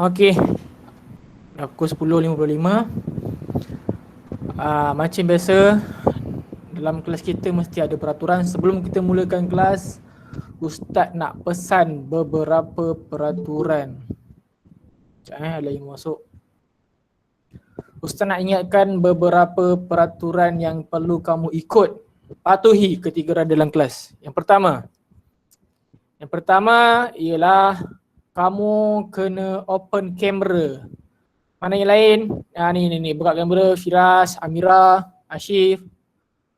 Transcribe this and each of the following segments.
Okey. Dah pukul 10.55. Macam biasa, dalam kelas kita mesti ada peraturan. Sebelum kita mulakan kelas, Ustaz nak pesan beberapa peraturan. Sekejap ada yang masuk. Ustaz nak ingatkan beberapa peraturan yang perlu kamu ikut, patuhi ketika berada dalam kelas. Yang pertama ialah kamu kena open camera. Mana yang lain? Ni buka kamera. Firas, Amira, Ashif,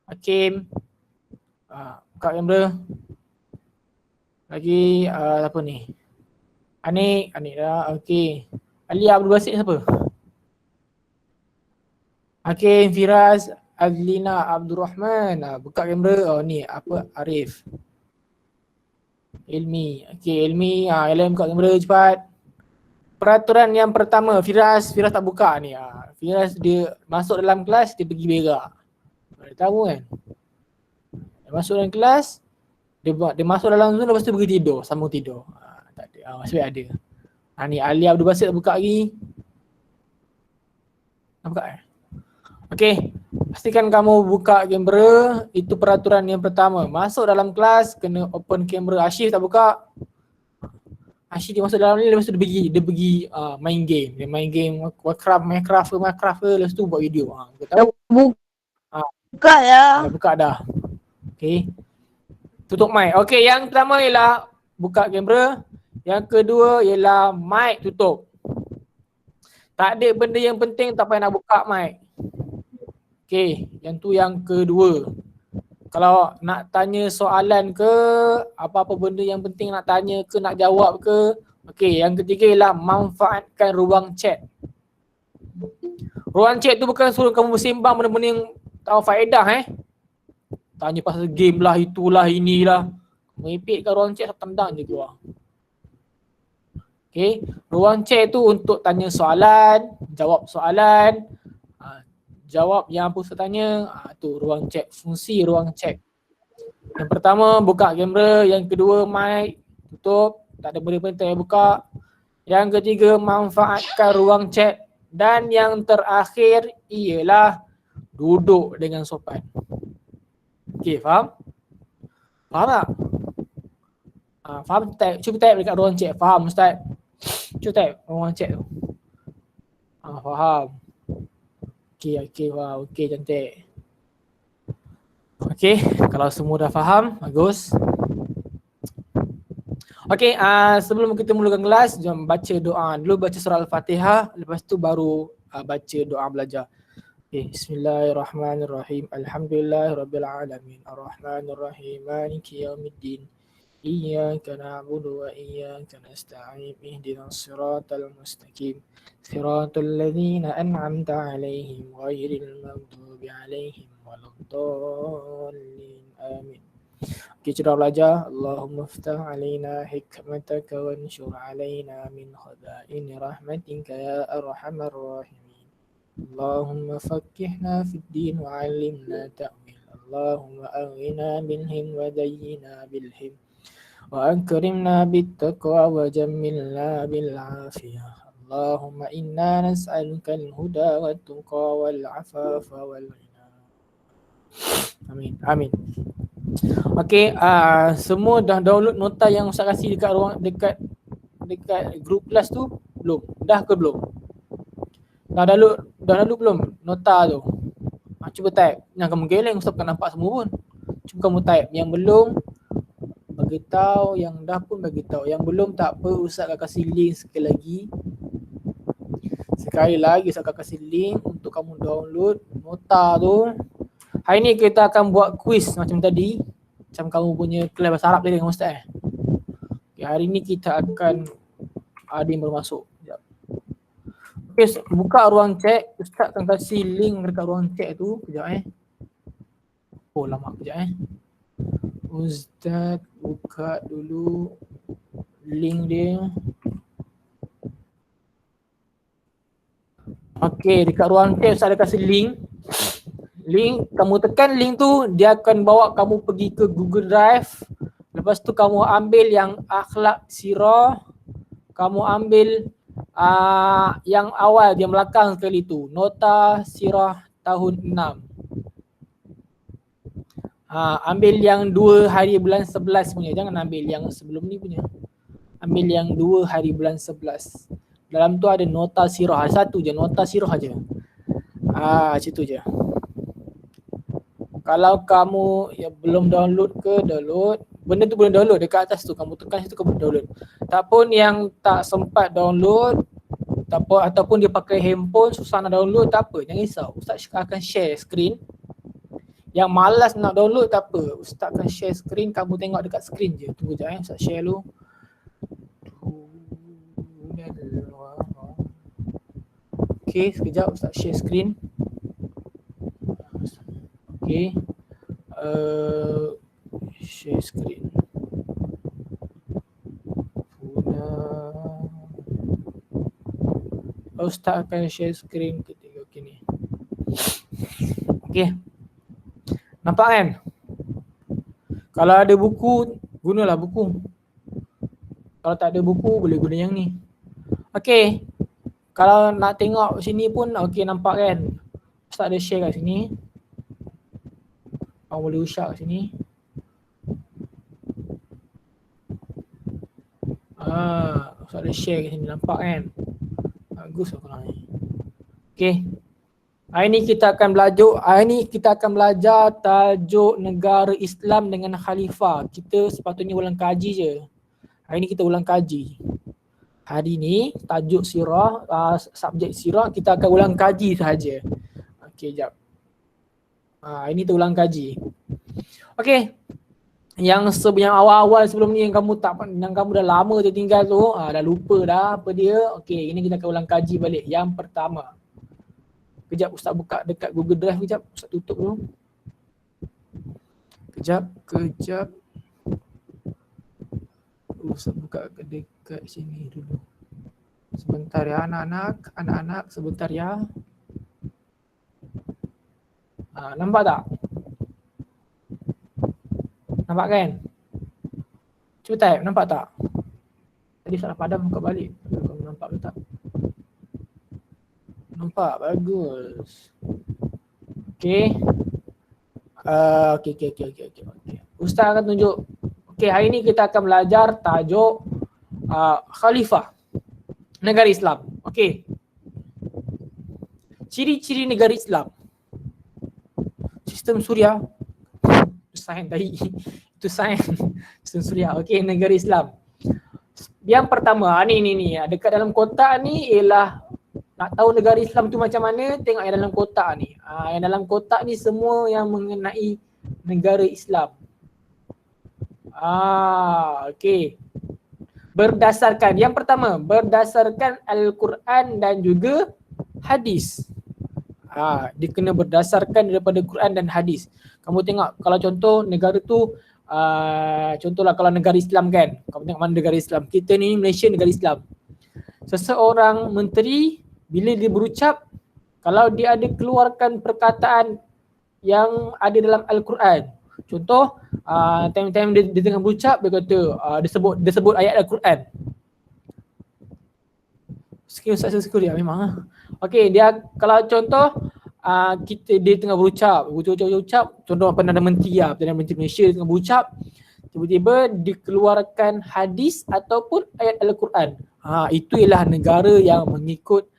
Hakim. Buka kamera. Lagi apa ni? Anik dah. Okey. Ali Abdul Basit siapa? Hakim, Firas, Azlina, Abdul Rahman. Buka kamera. Oh ni apa? Arif. Ilmi. Okey, Ilmi. Yang lain buka kamera cepat. Peraturan yang pertama, Firas tak buka ni. Firas dia masuk dalam kelas, dia pergi berak. Dia tahu kan? Dia masuk dalam kelas, dia masuk dalam Zoom, lepas tu pergi tidur, sambung tidur. Tak ada, masih ada. Ni Ali Abdul Basit tak buka lagi. Tak buka Okey, pastikan kamu buka kamera. Itu peraturan yang pertama. Masuk dalam kelas, kena open kamera. Ashif tak buka. Ashif dia masuk dalam ni, lepas tu dia pergi main game. Dia main game Minecraft, lepas tu buat video. Tahu? Buka ya. Buka dah. Okey. Tutup mic. Okey, yang pertama ialah buka kamera. Yang kedua ialah mic tutup. Tak ada benda yang penting tak payah nak buka mic. Okey, yang tu yang kedua. Kalau nak tanya soalan ke, apa-apa benda yang penting nak tanya ke, nak jawab ke. Okey, yang ketiga ialah manfaatkan ruang chat. Ruang chat tu bukan suruh kamu bersembang benda-benda yang tahu faedah Tanya pasal game lah, itulah, inilah. Merepek kat ruang chat, tendang je keluar. Okey, ruang chat tu untuk tanya soalan, jawab soalan. Jawab yang apa Ustaz tanya, tu ruang chat, fungsi ruang chat. Yang pertama buka kamera, yang kedua mic tutup, tak ada benda-benda yang buka. Yang ketiga manfaatkan ruang chat, dan yang terakhir ialah duduk dengan sopan. Okey, faham? Faham tak? Faham? Cuba type dekat ruang chat, faham Ustaz? Cuba type ruang chat tu. Faham. Okey, wow, okey, cantik. Okey, kalau semua dah faham, bagus. Okey, sebelum kita mulakan kelas, jom baca doa dulu, baca surah Al-Fatihah, lepas tu baru baca doa belajar. Okay, Bismillahirrahmanirrahim. Alhamdulillahirabbil alamin. Arrahmanirrahim. Maliki yaumiddin. Iyyaka na'budu wa iyyaka nasta'in. Ihdinas siratal mustaqim. Siratal ladzina an'amta 'alaihim ghairil maghdubi 'alaihim waladdallin. Amin. Kita sudah belajar. Allahumma iftah 'alaina hikmataka wa anshur 'alaina min khaza'ini rahmatika ya arhamar rahimin. Allahumma faqqihna fid din wa 'allimna ta'wil. Allahumma aghina bil him wa zayyina bil him. وأكرمنا بالتقوى وجملنا بالعافية. اللهم إنا نسألك الهدى والتقى والعفاف والغنى. Amin. Amin. Okey, semua dah download nota yang Ustaz kasih dekat grup kelas tu? Belum? Dah ke belum? Dah download belum nota tu? Cuba type. Yang kamu geleng Ustaz bukan nampak semua pun. Cuba kamu type. Yang belum beritahu, yang dah pun beritahu. Yang belum tak apa, Ustaz akan kasih link sekali lagi Ustaz akan kasih link untuk kamu download nota tu. Hari ni kita akan buat quiz macam tadi, macam kamu punya kelas bahasa Arab tadi dengan Ustaz. Okay, hari ni kita akan ada yang baru masuk. Sekejap. Okay, buka ruang chat. Ustaz akan kasih link dekat ruang chat tu. Sekejap Oh lama, sekejap Ustaz buka dulu link dia. Okey, dekat ruang chat Ustaz ada kasih link. Kamu tekan link tu, dia akan bawa kamu pergi ke Google Drive. Lepas tu kamu ambil yang akhlak sirah, kamu ambil Yang awal dia belakang sekali tu, nota sirah tahun 6. Ambil yang 2 hari bulan 11 punya, jangan ambil yang sebelum ni punya. Ambil yang 2 hari bulan 11. Dalam tu ada nota sirah, satu je nota sirah je. Situ je. Kalau kamu belum download ke, download. Benda tu boleh download dekat atas tu, kamu tekan situ kamu download. Tak pun yang tak sempat download ataupun dia pakai handphone susah nak download, tak apa, jangan risau. Ustaz akan share screen. Yang malas nak download tak apa, Ustaz akan share screen, kamu tengok dekat screen je. Tunggu sekejap Ustaz share dulu. Okay, sekejap Ustaz share screen. Okay, share screen. Ustaz akan share screen ketika ni. Okay, nampak kan? Kalau ada buku, gunalah buku. Kalau tak ada buku, boleh guna yang ni. Okay, kalau nak tengok sini pun okay, nampak kan? Ustaz ada share kat sini. Kamu boleh usap kat sini. Ustaz ada share kat sini, nampak kan? Bagus aku nak ni. Okay, hari ni kita akan belajar tajuk negara Islam dengan khalifah. Kita sepatutnya ulang kaji je. Hari ni kita ulang kaji. Hari ni tajuk sirah, subjek sirah, kita akan ulang kaji sahaja. Okey, jap. Hari ni kita ulang kaji. Okey. Yang awal-awal sebelum ni yang kamu dah lama tertinggal tu, dah lupa dah apa dia. Okey, ini kita akan ulang kaji balik. Yang pertama. Kejap Ustaz buka dekat Google Drive kejap. Ustaz tutup dulu. Kejap. Ustaz buka dekat sini dulu. Sebentar ya anak-anak sebentar ya. Nampak tak? Nampak kan? Cuba type, nampak tak? Tadi salah padam buka balik. Kamu nampak ke tak? Nampak, bagus. Okey. Okey. Ustaz akan tunjuk. Okey, hari ni kita akan belajar tajuk khalifah negara Islam. Okey. Ciri-ciri negara Islam. Sistem suria. Sains tadi. Itu sains. Sistem suria. Okey, negara Islam. Yang pertama, ni dekat dalam kotak ni ialah nak tahu negara Islam tu macam mana, tengok yang dalam kotak ni. Yang dalam kotak ni semua yang mengenai negara Islam. Okey. Yang pertama, berdasarkan Al-Quran dan juga hadis. Dia kena berdasarkan daripada Quran dan hadis. Kamu tengok kalau contoh negara tu, contohlah kalau negara Islam kan, kamu tengok mana negara Islam. Kita ni Malaysia negara Islam. Seseorang menteri bila dia berucap, kalau dia ada keluarkan perkataan yang ada dalam Al-Quran. Contoh, time-time dia tengah berucap, dia kata, dia sebut ayat Al-Quran. Sekiranya dia memang. Okey, dia kalau contoh dia tengah berucap, contoh Perdana Menteri Malaysia tengah berucap, tiba-tiba dikeluarkan hadis ataupun ayat Al-Quran. Itu ialah negara yang mengikut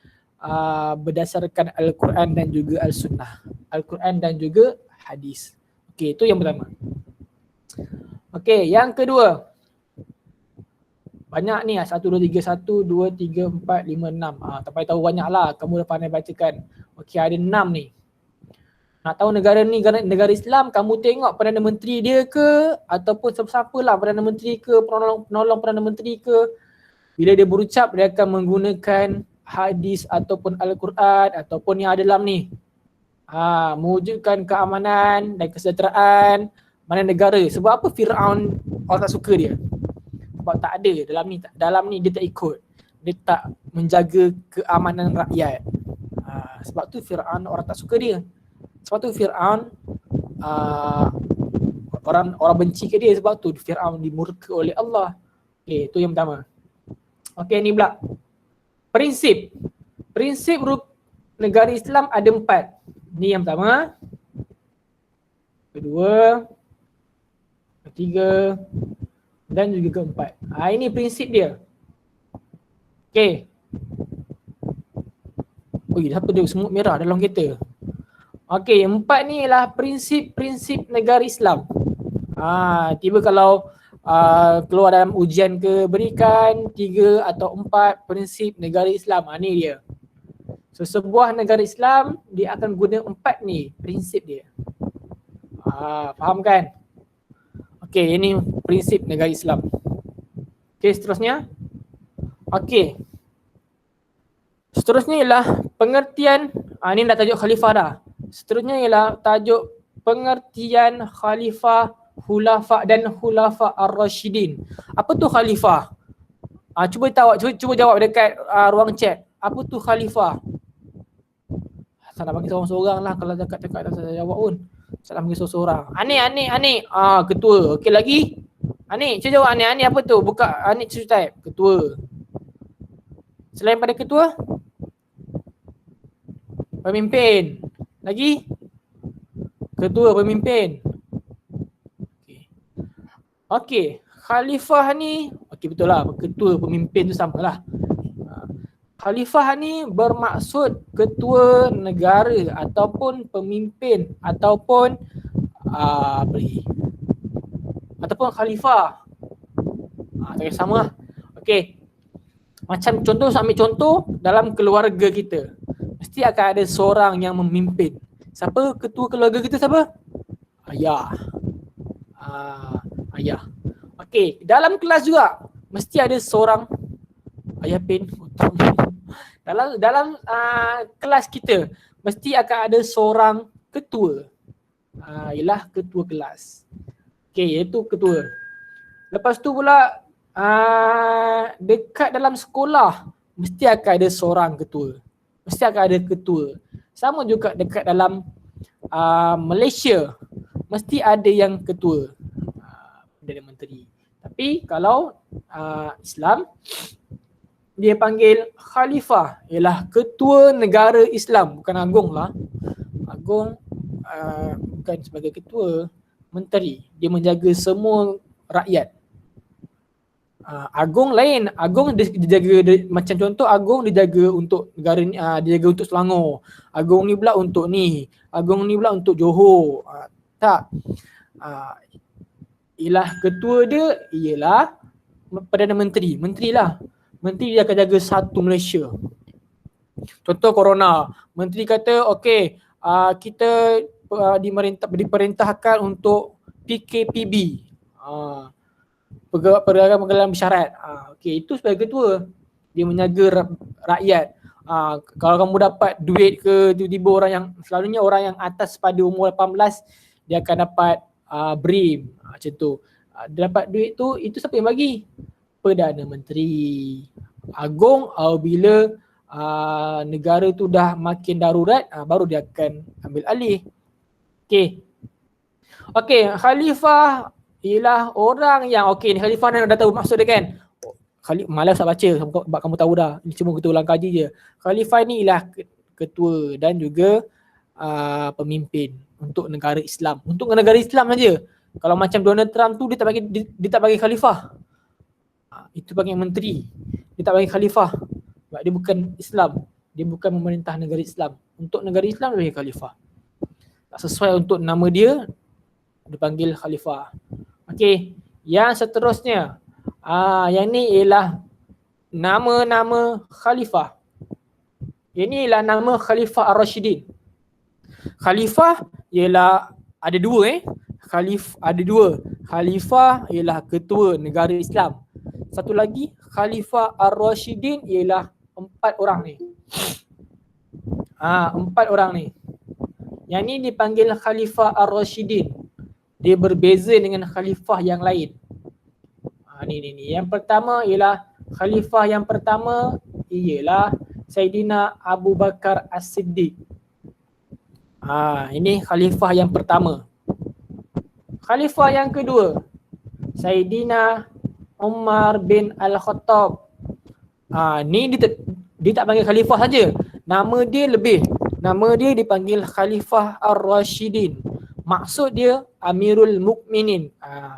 berdasarkan Al-Quran dan juga Al-Sunnah. Al-Quran dan juga hadis. Okey, itu yang pertama. Okey, yang kedua. Banyak ni 1, 2, 3, 1, 2, 3, 4, 5, 6. Tak payah tahu banyak lah, kamu dah pandai bacakan. Okey, ada 6 ni. Nak tahu negara ni negara Islam, kamu tengok Perdana Menteri dia ke, ataupun siapa-siapa lah, Perdana Menteri ke, penolong Perdana Menteri ke, bila dia berucap dia akan menggunakan hadis ataupun Al-Quran ataupun yang ada dalam ni. Mewujudkan keamanan dan kesejahteraan mana negara. Sebab apa Firaun orang tak suka dia? Sebab tak ada dalam ni dia tak ikut. Dia tak menjaga keamanan rakyat. Sebab tu Firaun orang tak suka dia. Sebab tu Firaun orang benci ke dia, sebab tu Firaun dimurka oleh Allah. Okey, itu yang pertama. Okey, ni pula. Prinsip negara Islam ada 4. Ni yang pertama, kedua, ketiga dan juga keempat. Ini prinsip dia. Okey. Siapa dia semut merah dalam kereta? Okey, 4 ni ialah prinsip-prinsip negara Islam. Tiba kalau keluar dalam ujian ke, berikan 3 atau 4 prinsip negara Islam. Ni dia. So sebuah negara Islam dia akan guna 4 ni prinsip dia. Faham kan? Okey, ini prinsip negara Islam. Okey, seterusnya. Okey. Seterusnya ialah pengertian, ini dah tajuk khalifah dah. Seterusnya ialah tajuk pengertian khalifah, khulafa dan khulafa ar-rasyidin. Apa tu khalifah? Cuba jawab dekat ruang chat. Apa tu khalifah? Saya nak panggil seorang-seorang lah, kalau cakap-cakap tak saya jawab pun. Saya nak panggil seorang-seorang. Anik. Ketua. Okey lagi? Anik, cuba jawab Anik apa tu? Buka Anik cuba type. Ketua. Selain pada ketua? Pemimpin. Lagi? Ketua, pemimpin. Okey. Khalifah ni, betul lah. Ketua, pemimpin tu sama lah. Khalifah ni bermaksud ketua negara ataupun pemimpin ataupun ataupun khalifah. Tak sama lah. Okey. Macam contoh, saya ambil contoh dalam keluarga kita. Mesti akan ada seorang yang memimpin. Siapa ketua keluarga kita siapa? Ayah. Ayah. Okey, dalam kelas juga mesti ada seorang ayah pin. Dalam kelas kita mesti akan ada seorang ketua. Ialah ketua kelas. Okey, iaitu ketua. Lepas tu pula dekat dalam sekolah mesti akan ada seorang ketua. Mesti akan ada ketua. Sama juga dekat dalam Malaysia mesti ada yang ketua. Perdana Menteri. Tapi kalau Islam dia panggil khalifah, ialah ketua negara Islam, bukan agung lah. Agung bukan sebagai ketua, menteri. Dia menjaga semua rakyat. Agung lain, agung dia jaga macam contoh agung dia jaga untuk negara ni, dia jaga untuk Selangor. Agung ni pula untuk ni, agung ni pula untuk Johor. Tak. Ialah ketua dia ialah Perdana Menteri, menteri lah. Menteri dia akan jaga satu Malaysia. Contoh corona, menteri kata okey, kita diperintahkan untuk PKPB. Pergerakan bersyarat. Okey, itu sebagai ketua. Dia menjaga rakyat. Kalau kamu dapat duit ke, tiba-tiba orang yang, selalunya orang yang atas pada umur 18 dia akan dapat BRIM. Macam tu. Dia dapat duit tu, itu siapa yang bagi? Perdana Menteri. Agung apabila negara tu dah makin darurat, baru dia akan ambil alih. Okey. Okey, khalifah ialah orang yang, okey ni khalifah ni dah tahu maksud dia kan. Malas tak baca sebab kamu tahu dah. Ini cuma kita ulang kaji je. Khalifah ni ialah ketua dan juga pemimpin untuk negara Islam. Untuk negara Islam saja. Kalau macam Donald Trump tu dia tak bagi khalifah. Itu panggil menteri. Dia tak bagi khalifah. Sebab dia bukan Islam. Dia bukan memerintah negara Islam. Untuk negara Islam dia bagi khalifah. Tak sesuai untuk nama dia, dipanggil khalifah. Okey, yang seterusnya. Yang ni ialah nama-nama khalifah. Ini ialah nama Khalifah Ar-Rasyidin. Khalifah ialah ada dua ada dua. Khalifah ialah ketua negara Islam. Satu lagi Khalifah Ar-Rasyidin ialah 4 orang ni. 4 orang ni. Yang ni dipanggil Khalifah Ar-Rasyidin. Dia berbeza dengan khalifah yang lain. Ni. Yang pertama ialah khalifah yang pertama ialah Saidina Abu Bakar As-Siddiq. Ini khalifah yang pertama. Khalifah yang kedua Saidina Umar bin Al-Khattab. Ni Dia tak panggil khalifah saja. Nama dia lebih. Nama dia dipanggil Khalifah Ar-Rashidin. Maksud dia Amirul Mukminin.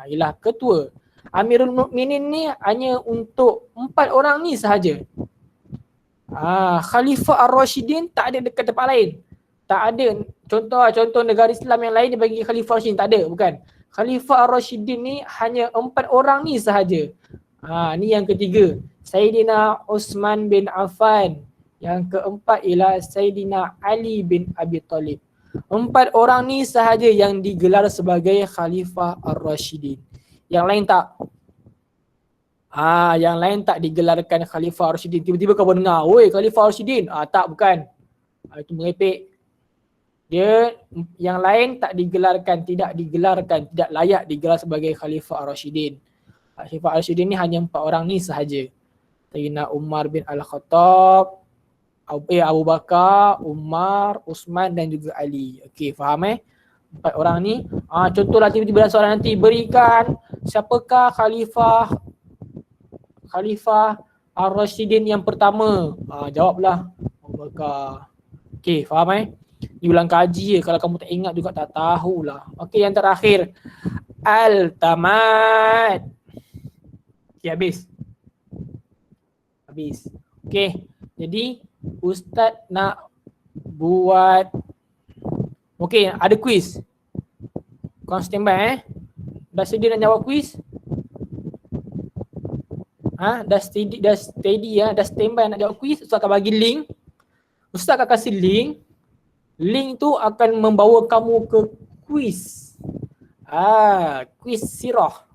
Ialah ketua. Amirul Mukminin ni hanya untuk 4 orang ni sahaja. Khalifah Ar-Rashidin tak ada dekat tempat lain. Tak ada. Contoh negara Islam yang lain dia bagi Khalifah Ar-Rashidin. Tak ada, bukan. Khalifah Ar-Rashidin ni hanya 4 orang ni sahaja. Ni yang ketiga. Sayyidina Uthman bin Affan. Yang keempat ialah Sayyidina Ali bin Abi Talib. 4 orang ni sahaja yang digelar sebagai Khalifah Ar-Rashidin. Yang lain tak. Yang lain tak digelarkan Khalifah Ar-Rashidin. Tiba-tiba kau dengar, "Oi, Khalifah Ar-Rashidin." Tak, bukan. Itu merepek. Dia yang lain tak digelarkan, tidak layak digelar sebagai Khalifah Ar-Rashidin. Khalifah Ar-Rashidin ni hanya 4 orang ni sahaja. Sayyidina Umar bin Al-Khattab, Abu Bakar, Umar, Uthman dan juga Ali. Okey, faham 4 orang ni. Contohlah tiba-tiba soalan nanti, berikan siapakah Khalifah Ar-Rashidin yang pertama? Jawablah Abu Bakar. Okey, faham Ni ulang kaji je. Kalau kamu tak ingat juga tak tahulah. Okey, yang terakhir. Al-Tamad. Okey, habis. Okey, jadi Ustaz nak buat, okey, ada quiz. Korang standby Dah sedia nak jawab quiz? Dah steady dah standby nak jawab quiz. Ustaz akan bagi link. Ustaz akan kasih link. Link tu akan membawa kamu ke quiz. Quiz sirah.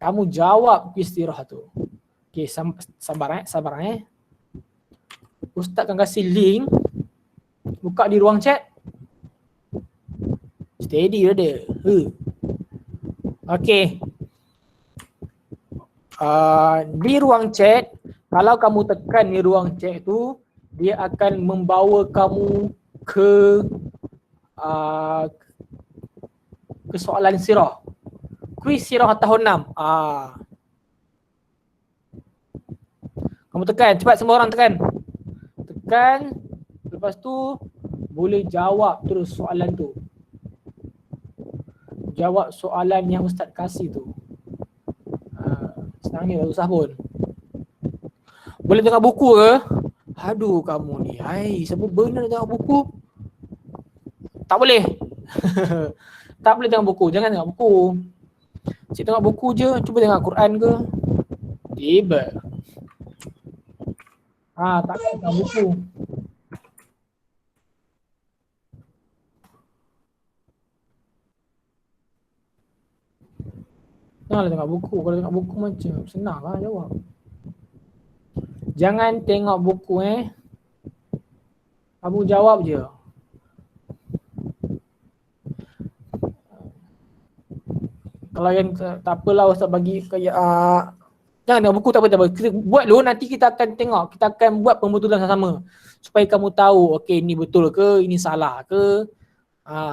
Kamu jawab quiz sirah tu. Okey, sabar. Ustaz akan kasih link. Buka di ruang chat. Steady dia. Okey. Di ruang chat, kalau kamu tekan di ruang chat tu, dia akan membawa kamu ke soalan sirah. Kuis sirah tahun 6. Kamu tekan, cepat semua orang tekan. Lepas tu boleh jawab terus soalan tu. Jawab soalan yang Ustaz kasih tu. Senangnya tak usah pun. Boleh tengok buku ke? Aduh kamu ni. Siapa benar tengok buku? Tak boleh. Tak boleh tengok buku. Jangan tengok buku. Cik tengok buku je. Cuba tengok Quran ke? Tiba. Tak boleh tengok buku. Janganlah tengok buku. Kalau tengok buku macam senang lah jawab. Jangan tengok buku Kamu jawab je. Kalau yang tak apalah Ustaz bagi jangan tengok buku, tak apa. Kita buat dulu, nanti kita akan tengok. Kita akan buat pembetulan sama-sama supaya kamu tahu okey ini betul ke, ini salah ke.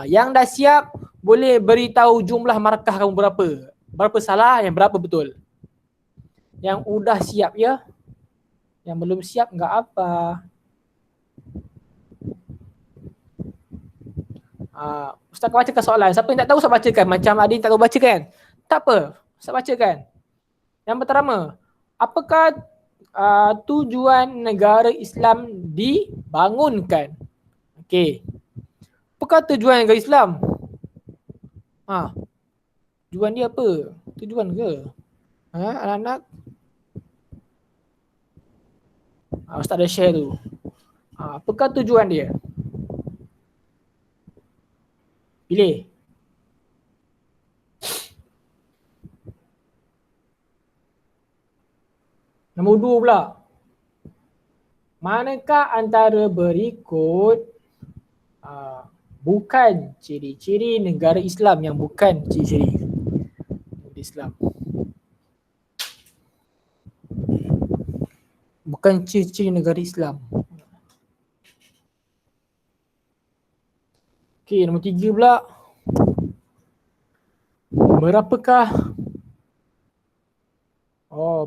Yang dah siap boleh beritahu jumlah markah kamu berapa. Berapa salah, yang berapa betul. Yang udah siap ya. Yang belum siap enggak apa. Ustaz akan bacakan soalan. Siapa yang tak tahu Ustaz bacakan. Macam Adin tak tahu baca kan? Tak apa, Ustaz bacakan. Yang pertama, apakah tujuan negara Islam dibangunkan? Okey. Apakah tujuan negara Islam? Tujuan dia apa? Tujuan ke? Anak-anak? Ustaz dah share tu. Apakah tujuan dia? Pilih. Nombor 2 pula. Manakah antara berikut bukan ciri-ciri negara Islam, yang bukan ciri-ciri negara Islam? Bukan ciri-ciri negara Islam. Okey, nombor 3 pula. Berapakah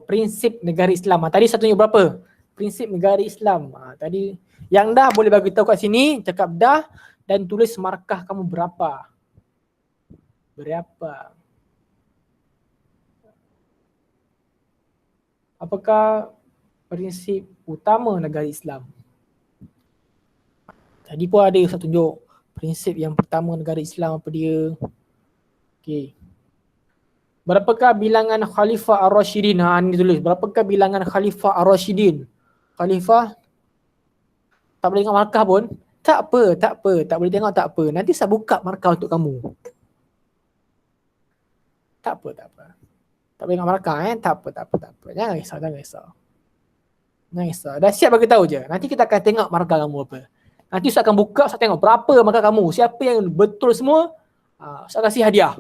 prinsip negara Islam? Tadi satunya berapa? prinsip negara Islam. Tadi yang dah boleh bagi tahu kat sini, cakap dah dan tulis markah kamu berapa. Berapa? Apakah prinsip utama negara Islam? Tadi pun ada Ustaz tunjuk prinsip yang pertama negara Islam apa dia. Okey. Berapakah bilangan Khalifah Ar-Rashidin? Ni tulis. Berapakah bilangan Khalifah Ar-Rashidin? Khalifah tak boleh tengok markah pun. Tak apa. Tak boleh tengok tak apa. Nanti saya buka markah untuk kamu. Tak apa. Tak boleh tengok markah Tak apa. Jangan risau. Dah siap bagi tahu je. Nanti kita akan tengok markah kamu apa. Nanti Ustaz akan buka, Ustaz tengok berapa markah kamu. Siapa yang betul semua, Ustaz kasih hadiah.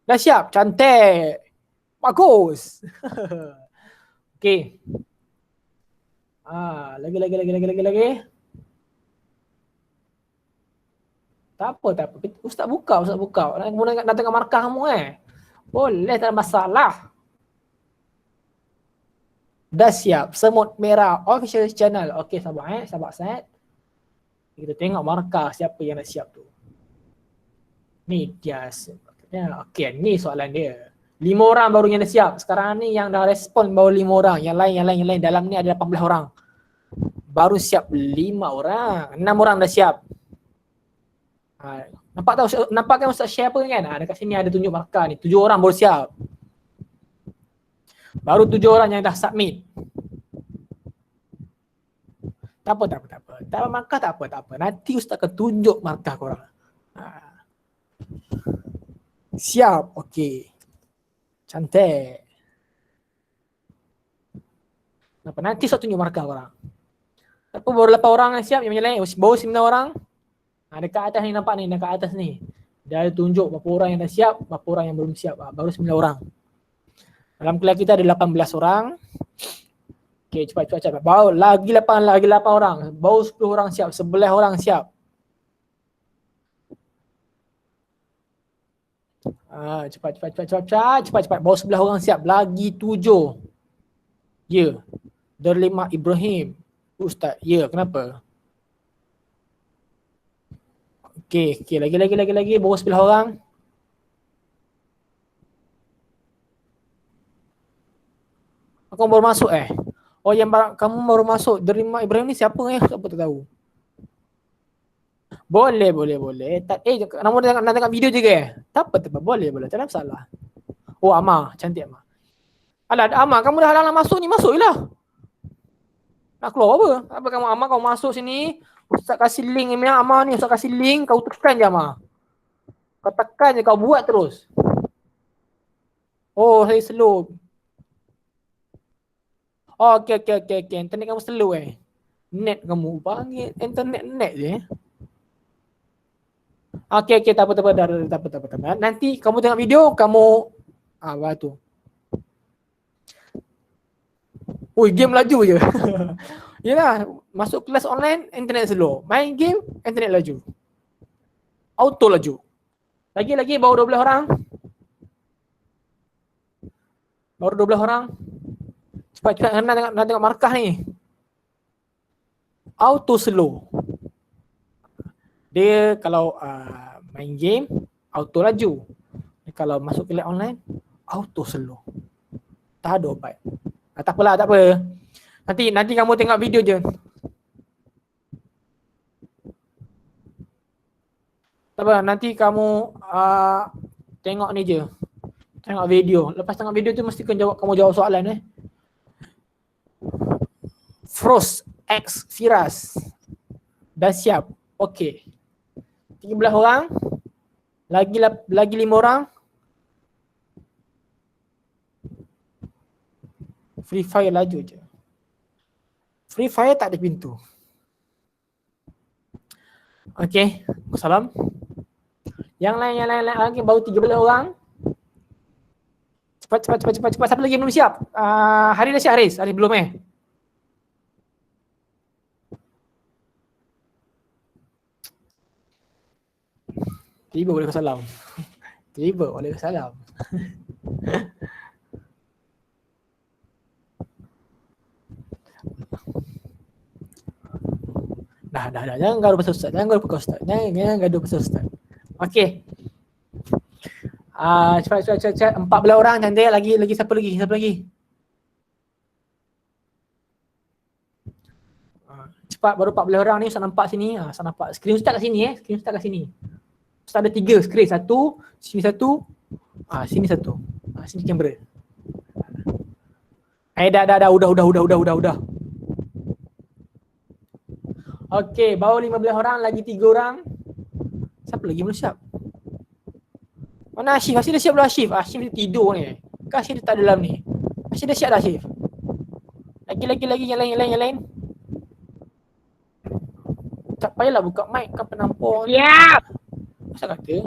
Dah siap? Cantik. Bagus. Okey. Lagi. Tak apa. Ustaz buka. Nak tengok markah kamu Boleh, tak ada masalah. Dah siap. Semut merah official channel. Okey, sabar Ustaz. Kita tengok markah siapa yang dah siap tu. Ni dia. Okey, ni soalan dia. 5 orang baru yang dah siap. Sekarang ni yang dah respon baru 5 orang. Yang lain dalam ni ada 18 orang. Baru siap 5 orang. 6 orang dah siap. Nampak kan Ustaz share apa kan? Dekat sini ada tunjuk markah ni. 7 orang baru siap. Baru 7 orang yang dah submit. Tak apa. Tak apa markah tak apa. Nanti Ustaz akan tunjuk markah korang. Siap. Okey. Cantik. Kenapa? Nanti Ustaz tunjuk markah korang. Tapi baru 8 orang yang siap. Yang lain baru 9 orang. Dekat atas ni nampak ni. Dekat atas ni. Dia ada tunjuk berapa orang yang dah siap. Berapa orang yang belum siap. Baru 9 orang. Dalam kelas kita ada 18 orang. Okey, cepat. Baru lagi 8 orang. Baru 10 orang siap. 11 orang siap. Cepat. Baru 11 orang siap. Lagi 7. Ya. Derlima Ibrahim. Ustaz. Ya, kenapa? Okey. Lagi. Baru 11 orang. Kamu baru masuk Oh, yang kamu baru masuk. Derlima Ibrahim ni siapa Siapa tak tahu? Boleh. Kamu nak tengok video juga Tak apa. Boleh. Tak ada masalah. Oh, Amar. Cantik Amar. Alah, Amar, kamu dah halang masuk ni. Masuk je lah. Nak keluar apa? Apa kamu Amar, kau masuk sini. Ustaz kasih link ni. Amar ni, Ustaz kasih link. Kau tekan je Amar. Kau tekan je, kau buat terus. Oh, saya slow. Oh, okey. Internet kamu slow Net kamu. Panggil internet je Okey, tak apa. Nanti kamu tengok video, kamu tu. Game laju je. Yelah, masuk kelas online, internet slow. Main game, internet laju. Auto laju. Lagi baru 12 orang. Cepat nak tengok markah ni. Auto slow. Dia kalau main game, auto laju. Kalau masuk kelas online, auto slow. Tak ada obat. Tak apa. Nanti kamu tengok video je. Tak apa, nanti kamu tengok ni je. Tengok video. Lepas tengok video tu mesti kamu jawab soalan Frost X Firas. Dah siap. Okey. 13 orang. Lagi 5 orang. Free Fire laju je. Free Fire tak ada pintu. Okey. Salam. Yang lain lagi baru 13 orang. Cepat. Siapa lagi belum siap? Hari dah siap Haris? Haris belum Tiba boleh salam. dah. Jangan gaduh pasal ustaz. Jangan gaduh pasal ustaz. Okey. Cepat. 14 orang cantik. Lagi siapa lagi? Cepat, baru 14 orang ni. Ustaz nampak sini. Ustaz nampak. Skrin ustaz kat sini Skrin ustaz kat sini. Ustaz ada 3 skrin. Satu, sini satu. Sini satu. Sini kamera. Dah. Udah. Okey, baru 15 orang. Lagi 3 orang. Siapa lagi belum siap? Mana Ashif? Ashif dah siap belum Ashif? Ashif dia tidur ni. Kan Ashif dia tak dalam ni. Ashif dah siap dah Ashif? Lagi yang lain. Tak payahlah buka mic kan penampung. Siap. Masa kata?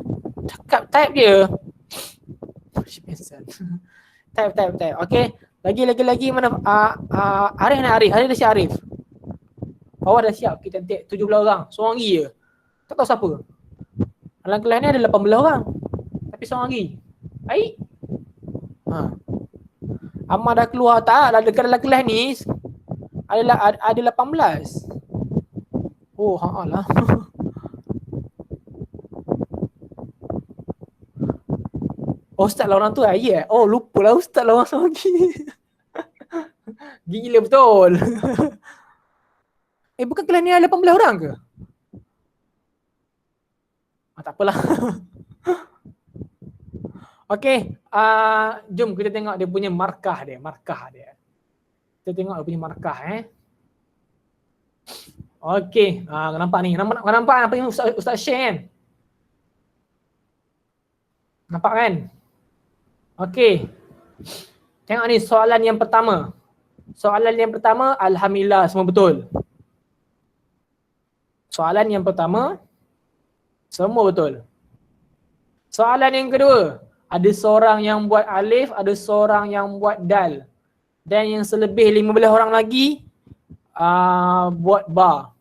Cakap type je. Ashif pensan. Type. Okey. Lagi mana? Arif nak Arif. Arif dah siap Arif. Bawah dah siap. Kita cantik 17 orang. Seorang lagi je. Tak tahu siapa. Dalam kelas ni ada 18 orang. Tapi seorang lagi. Baik. Amal dah keluar tak? Dekat dalam kelas ni ada 18. Oh, lah. Oh, ustaz lah orang tu Oh, lupa lah ustaz lah orang seorang lagi. Gila betul. Bukan kelas ni ada 18 orang ke? Tak apalah. Okey, jom kita tengok dia punya markah dia. Kita tengok dia punya markah Okey, nampak ni. Nampak apa yang Ustaz share kan? Nampak kan? Okey. Tengok ni soalan yang pertama. Alhamdulillah semua betul. Soalan yang pertama semua betul. Soalan yang kedua, ada seorang yang buat alif, ada seorang yang buat dal. Dan yang selebih 15 orang lagi buat ba.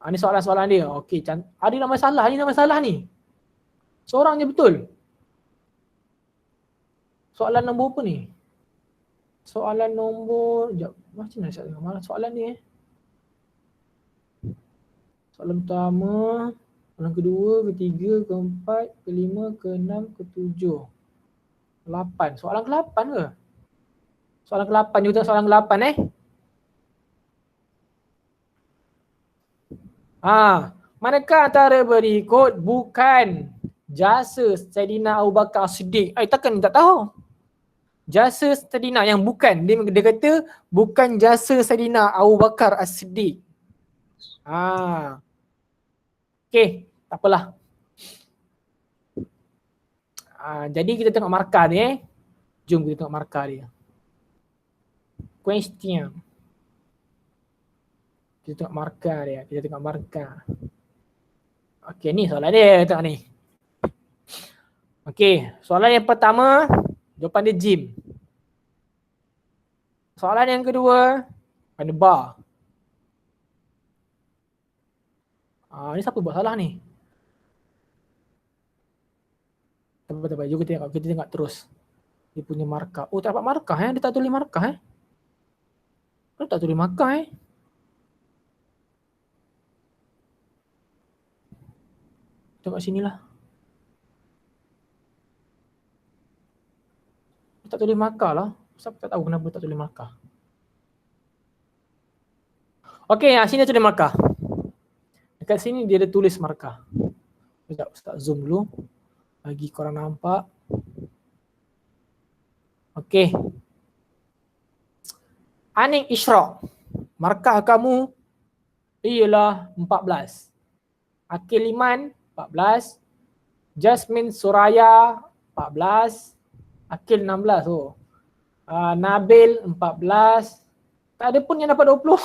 Ini soalan-soalan dia. Okey, ada nama salah ni. Seorang je betul. Soalan nombor apa ni? Soalan nombor, macam mana saya tengok soalan ni Soalan pertama, soalan kedua, ketiga, keempat, kelima, keenam, ketujuh, 8. Soalan ke-8 ke? Soalan ke-8 juga soalan ke-8 manakah antara berikut bukan jasa Saidina Abu Bakar As-Siddiq? Takkan tak tahu. Jasa Saidina yang bukan. Dia kata bukan jasa Saidina Abu Bakar As-Siddiq. Okey, tak apalah. Jadi kita tengok markah dia Jom kita tengok markah dia. Question. Kita tengok markah. Okey, ni soalan dia, tengok ni. Okey, soalan yang pertama jawapan dia jim. Soalan yang kedua ada ba. Ni siapa buat salah ni? Tak, jom kita tengok terus. Dia punya markah. Oh, tak dapat markah Dia tak tulis markah Dia tak tulis markah Tengok sini lah. Dia tak tulis markah lah. Siapa tak tahu kenapa tak tulis markah. Okey, sini tulis markah. Dekat sini dia ada tulis markah. Sekejap, Ustaz zoom dulu. Bagi korang nampak. Okey. Anik Ishraq. Markah kamu ialah 14. Akil Iman 14. Jasmine Suraya 14. Akil 16. Nabil 14. Tak ada pun yang dapat 20.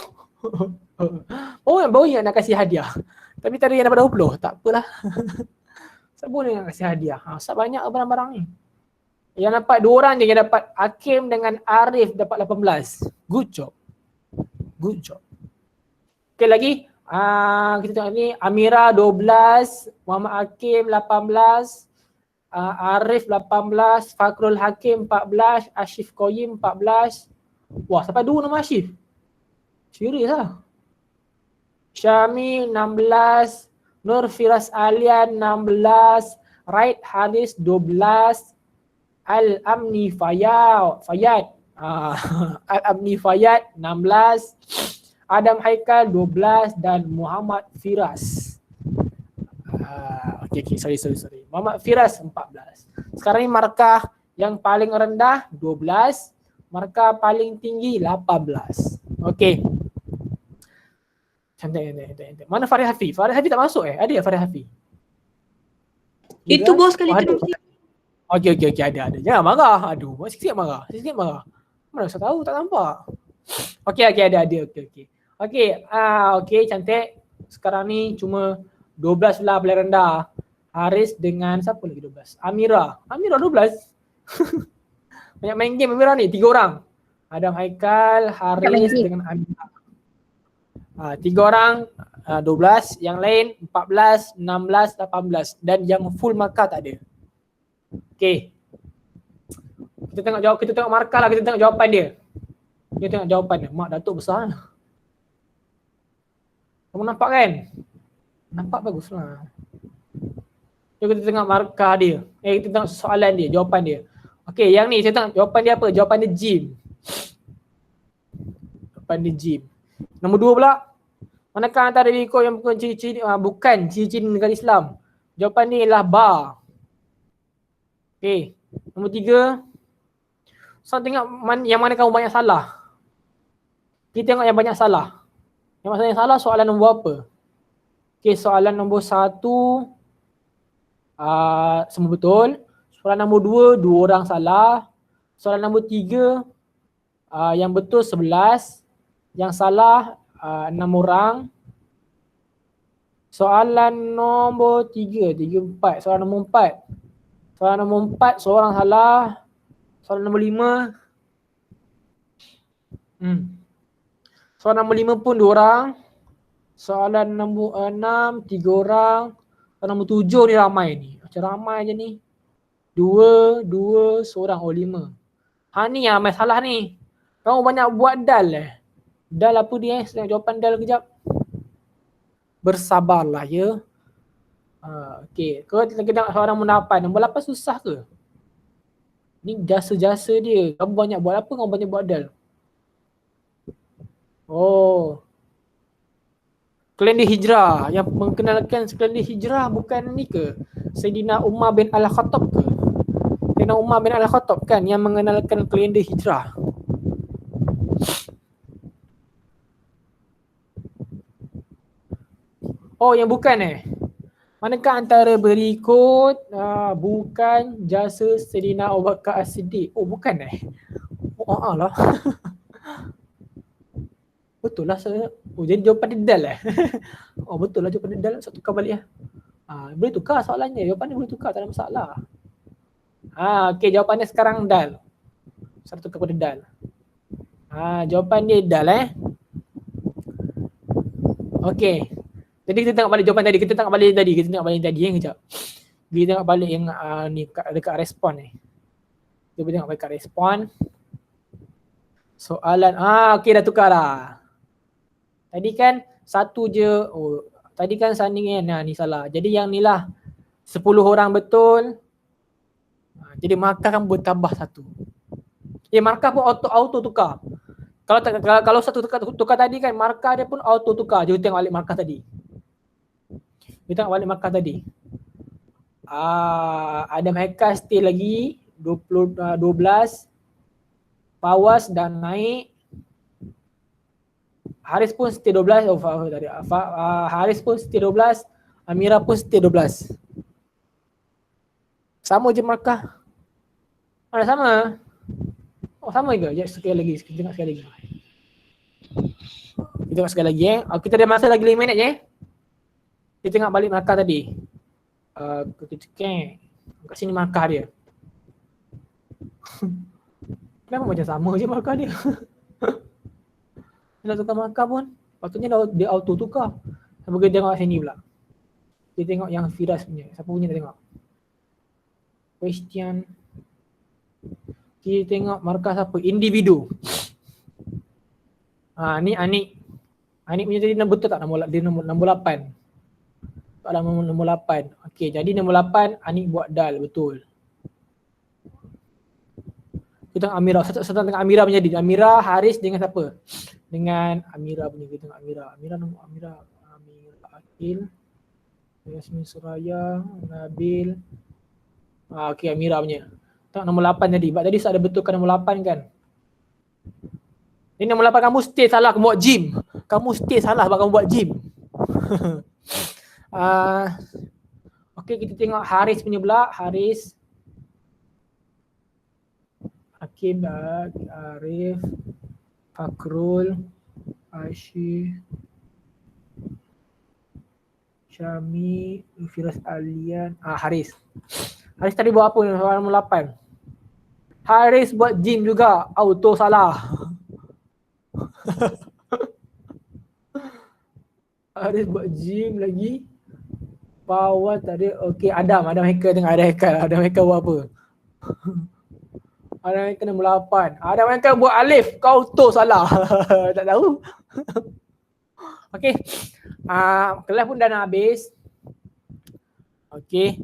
Baru yang nak kasih hadiah. Tapi tak ada yang dapat 20. Tak apalah. Siapa yang nak kasih hadiah? Ustaz banyak barang-barang ni. Yang dapat 2 orang je yang dapat. Hakim dengan Arif dapat 18. Good job. Okay, lagi. Kita tengok ni. Amira 12. Muhammad Hakim 18. Arif 18. Fakrul Hakim 14. Ashif Qoyim 14. Wah, sampai 2 nama Ashif. Serius lah. Syami 16, Nur Firas Alian 16, Raid Haris 12, Al-Amni Fayad Al-Amni Fayad 16, Adam Haikal 12 dan Muhammad Firas. Okay, sorry. Muhammad Firas 14. Sekarang ni markah yang paling rendah 12, markah paling tinggi 18. Okey. Cantik. Mana Farid Hafiz? Farid Hafiz tak masuk Ada ya Farid Hafiz? Itu bos kali tu. Okey, ada. Jangan marah. Aduh, sikit marah. Mana saya tahu, tak nampak. Okey, ada. Okey. Okey, cantik. Sekarang ni cuma 12 lah paling rendah. Haris dengan siapa lagi 12? Amira 12. Banyak main game Amira ni, 3 orang. Adam Haikal, Haris dengan Amira. 3 orang 12, yang lain 14, 16, 18 dan yang full markah tak ada. Okey. Kita tengok markah lah, kita tengok jawapan dia. Kita tengok jawapan dia. Mak Datuk besar. Kamu nampak kan? Nampak baguslah. Jom kita tengok markah dia. Kita tengok soalan dia, jawapan dia. Okey, yang ni saya tengok jawapan dia apa? Jawapan dia gym. Nombor 2 pula. Manakah antara berikut yang bukan ciri-ciri negara Islam? Jawapan ni ialah bar. Okey. Nombor 3. So tengok yang mana kamu banyak salah. Kita tengok yang banyak salah. Yang salah soalan nombor apa? Okey, soalan nombor 1 semua betul. Soalan nombor 2 orang salah. Soalan nombor 3 yang betul 11. Yang salah 6 orang. Soalan nombor 3, 4. Soalan nombor 4 seorang salah. Soalan nombor 5 soalan nombor 5 pun 2 orang. Soalan nombor 6 3 orang. Soalan nombor 7 ni ramai ni. Macam ramai je ni. 2 seorang. 5. Ni yang masalah ni. Kamu banyak buat dal Dal apa dia Saya jawapan dal kejap. Bersabarlah ya. Okey. Kalau kita tengok soalan nombor 8. Nombor 8 susah ke? Ni jasa-jasa dia. Kamu banyak buat apa? Kamu banyak buat dal. Kalender hijrah. Yang mengenalkan kalender hijrah bukan ni ke? Sayyidina Umar bin Al-Khattab ke? Sayyidina Umar bin Al-Khattab kan yang mengenalkan kalender hijrah. Yang bukan Manakah antara berikut bukan jasa Sayyidina Abu Bakar As-Siddiq? Bukan lah. Betul lah saya. Jadi jawapan dia dal betul lah jawapan dia dal. Saya tukar balik boleh tukar soalannya. Jawapan dia boleh tukar, tak ada masalah. Okey, jawapannya sekarang dal. Saya tukar pada dal. Jawapan dia dal Okey. Jadi kita tengok balik jawapan tadi. Kita tengok balik tadi kejap. Kita tengok balik yang ni dekat respon ni. Kita tengok balik kat respon. Soalan okey, dah tukar dah. Tadi kan satu je. Tadi kan sanding kan. Ni salah. Jadi yang ni lah 10 orang betul. Jadi markah kan bertambah 1. Markah pun auto tukar. Kalau satu tukar tadi kan markah dia pun auto tukar. Jadi tengok balik markah tadi. Adam Haikal still lagi 12. Fawaz dan naik. Haris pun still 12. Haris pun still 12. Amira pun still 12. Sama je markah. Mana sama? Sama ke? Sekali lagi. Kita tengok sekali lagi. Kita ada masa lagi 5 minit je. Kita tengok balik markah tadi. Kat sini markah dia. Kenapa macam sama je markah dia? Nak tukar markah pun patutnya dia auto tukar. Sampai kita tengok sini pula. Kita tengok yang Firas punya. Siapa punya kita tengok? Question. Kita tengok markah siapa? Individu. Ni Anik. Anik punya jadi betul tak nombor 8? Soalan nombor 8. Okey, jadi nombor 8 Anik buat dal betul. Kita tengok Amira, serta tengok Amira menjadi. Amira, Haris dengan siapa? Dengan Amira punya, kita tengok Amira. Amira Akil, Yasmin Suraya, Nabil. Okey, Amira punya. Tengok nombor 8 tadi. Sebab tadi ada betulkan nombor 8 kan? Ini nombor 8 kamu stay salah, kamu buat gym. Kamu stay salah sebab kamu buat gym. Okey, kita tengok Haris punya pula. Haris, Hakim, Arif, Fakrul, Aisyah, Syami, Firas Alian, Haris. Haris tadi buat apa soalan nombor 8? Haris buat gym juga, auto salah. Haris buat gym lagi. Power tadi, okey, Adam hacker tengok Adam hacker buat apa? Adam hacker nombor 8. Adam hacker buat alif, kau auto salah. Tak tahu. Okey. Kelas pun dah nak habis. Okey.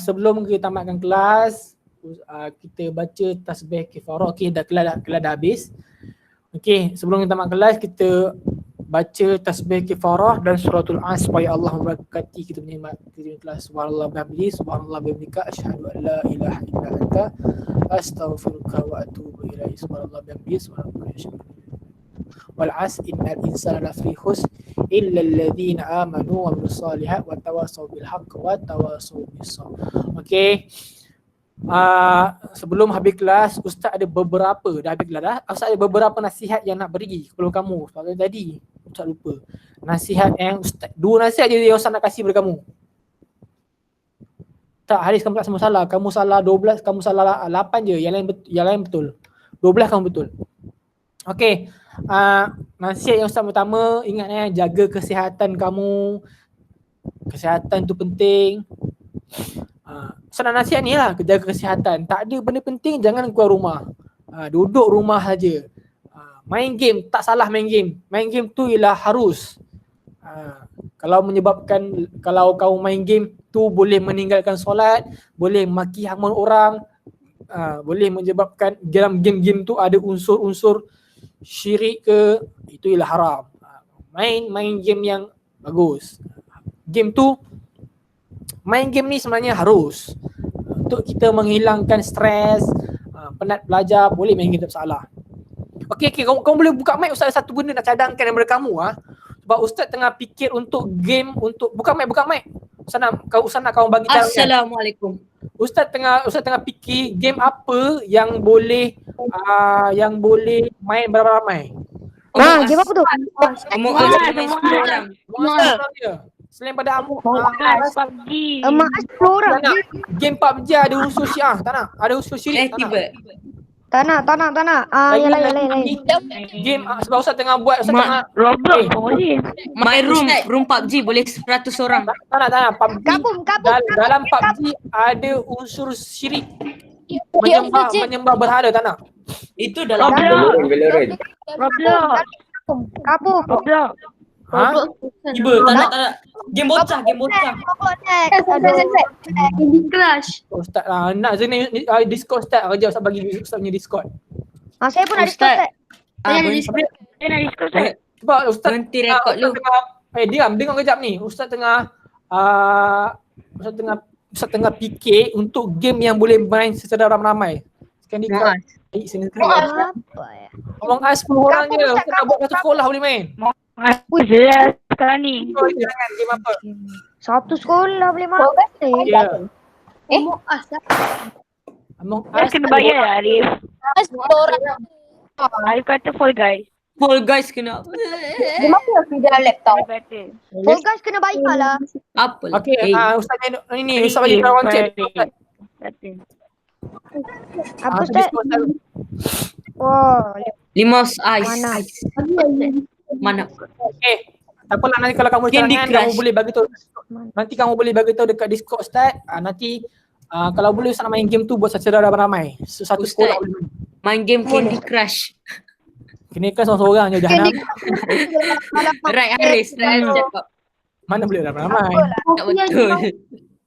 Sebelum kita tamatkan kelas, kita baca tasbih kifarah. Okey, kelas dah habis. Okey, sebelum kita tamat kelas, kita baca tasbih kifarah dan suratul As supaya Allah memberkati kita punya kelas. Subhanallah bihamdihi, subhanallah bihamdika, asyhadu an la ilaha illa anta, astaghfiruka wa atubu ilaik. Subhanallah bihamdihi, subhanallah wal 'asr innal insana lafi khusr illa alladhina amanu wa amilus solihat wa tawassaw bil haqqi wa tawassaw bis sabr. Okey. Sebelum habis kelas, Ustaz ada beberapa, dah habis kelas dah, Ustaz ada beberapa nasihat yang nak beri kepada kamu. Sebab tadi Ustaz lupa. Nasihat yang Ustaz, 2 nasihat je yang Ustaz nak kasih kepada kamu. Tak, Haris kamu tak semua salah. Kamu salah 12, kamu salah 8 je. Yang lain betul. 12 kamu betul. Okey. Nasihat yang Ustaz pertama, ingat jaga kesihatan kamu. Kesihatan tu penting. Senang nasihat ni lah, jaga kesihatan. Tak ada benda penting, jangan keluar rumah. Duduk rumah saja. Main game, tak salah main game. Main game tu ialah harus. Kalau kau main game tu boleh meninggalkan solat, boleh maki hamun orang, boleh menyebabkan dalam game-game tu ada unsur-unsur syirik ke, itu ialah haram. Main game yang bagus. Main game ni sebenarnya harus untuk kita menghilangkan stres, penat belajar, boleh main game tak salah. Okey, kamu boleh buka mic. Ustaz ada satu benda nak cadangkan daripada kamu. Sebab Ustaz tengah fikir untuk game, untuk buka mic. Ustaz nak kamu bagi cara. Assalamualaikum. Ustaz tengah fikir game apa yang boleh main beramai-ramai. Game apa tu? Among Us main 10 orang. Selain pada PUBG. Emak 10 orang. Game PUBG ada unsur syiah, tak nak? Ada unsur syirik, tak nak? Tak nak. Yalah. Game sebab Ustaz tengah buat, Ustaz tengah Roblox Main room PUBG boleh 100 orang. Tak nak. PUBG. Kabum. Dalam PUBG ada unsur syirik. Menyembah berhala, tak nak? Itu dalam Roblox. Kabum. Tiba, tak nak. Game bocah. Candy Crush. Ustaz nak sini Discord Ustaz. Kerja Ustaz bagi Ustaz punya Discord. Saya pun ada Discord. Saya nak Discord saya. Sebab Ustaz Berhenti rekod lu. Diam, dengar kejap ni. Ustaz tengah fikir untuk game yang boleh main secara ramai-ramai. Candy Crush. Apa ya? Among Us 10 orang je. Ustaz nak buat satu sekolah boleh main. Jelas sekarang ni. Jangan game apa? Satu sekolah boleh main. Ya. Among Us. Among Saya Us kena bayar lah Arif. Arif kata Fall Guys. Fall Guys kena. Dalam laptop. Arif kata. Fall Guys kena bayar lah. Apa? Okey, Ustaz ini Ustaz bagi kawan chat. Apa Ustaz? Oh, 5 Ice. mana? Mana? Tak apalah, nanti kalau kamu Candy cadangan, Crush. kamu boleh bagi tahu dekat Discord Ustaz. Nanti kalau boleh Ustaz nak main game tu buat secara ramai-ramai. Satu Ustaz, sekolah boleh main. Main game Candy Crush. Kena ikhlas seorang-seorang je Kena Jahanam. Right Haris, right Haris cakap. Mana boleh ramai-ramai. Tak betul.